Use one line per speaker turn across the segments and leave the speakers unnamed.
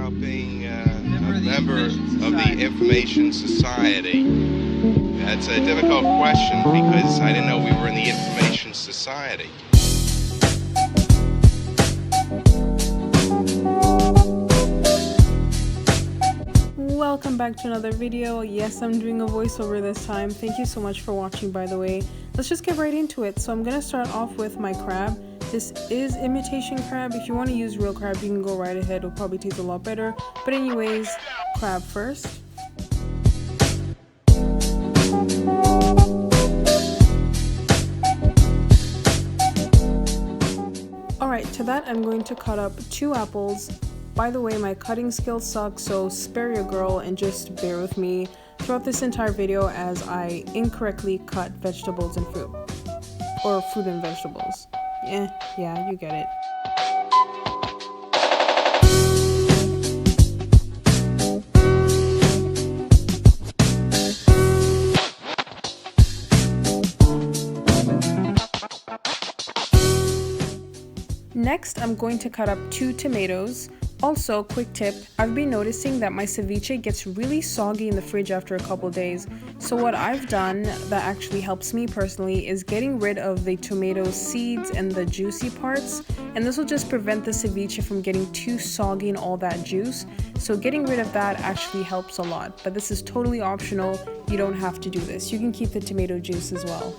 about being a member of the Information Society? That's a difficult question because I didn't know we were in the Information Society.
Welcome back to another video. Yes, I'm doing a voiceover this time. Thank you so much for watching, by the way. Let's just get right into it. So I'm gonna start off with my crab. This is imitation crab. If you want to use real crab, you can go right ahead. It'll probably taste a lot better. But anyways, crab first. Alright, to that I'm going to cut up 2 apples. By the way, my cutting skills suck, so spare your girl and just bear with me throughout this entire video as I incorrectly cut vegetables and fruit. Or fruit and vegetables. Yeah, you get it. Next, I'm going to cut up 2 tomatoes. Also, quick tip, I've been noticing that my ceviche gets really soggy in the fridge after a couple days. So what I've done that actually helps me personally is getting rid of the tomato seeds and the juicy parts. And this will just prevent the ceviche from getting too soggy and all that juice. So getting rid of that actually helps a lot. But this is totally optional. You don't have to do this. You can keep the tomato juice as well.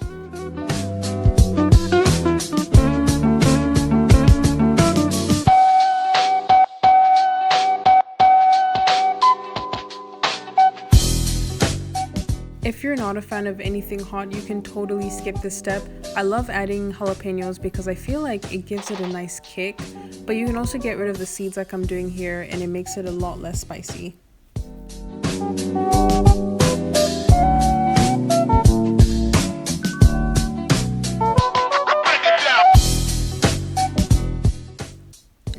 If you're not a fan of anything hot, you can totally skip this step. I love adding jalapenos because I feel like it gives it a nice kick, but you can also get rid of the seeds like I'm doing here and it makes it a lot less spicy.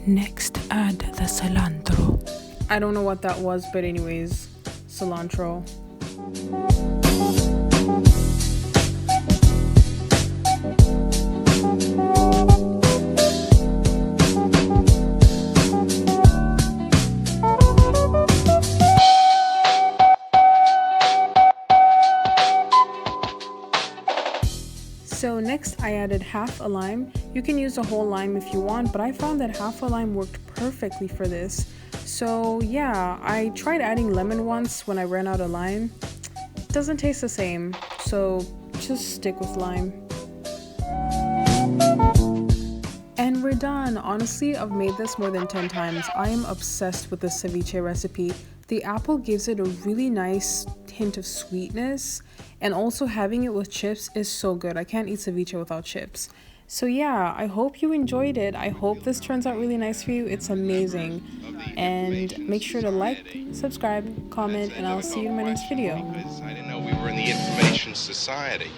Next, add the cilantro. I don't know what that was, but anyways, cilantro. So next I added half a lime. You can use a whole lime if you want, but I found that half a lime worked perfectly for this. So yeah, I tried adding lemon once when I ran out of lime. It doesn't taste the same, so just stick with lime. And we're done. Honestly, I've made this more than 10 times. I am obsessed with this ceviche recipe. The apple gives it a really nice hint of sweetness, and also having it with chips is so good. I can't eat ceviche without chips. So yeah, I hope you enjoyed it. I hope this turns out really nice for you. It's amazing. And make sure to like, subscribe, comment, and I'll see you in my next video.
I didn't know we were in the Information Society.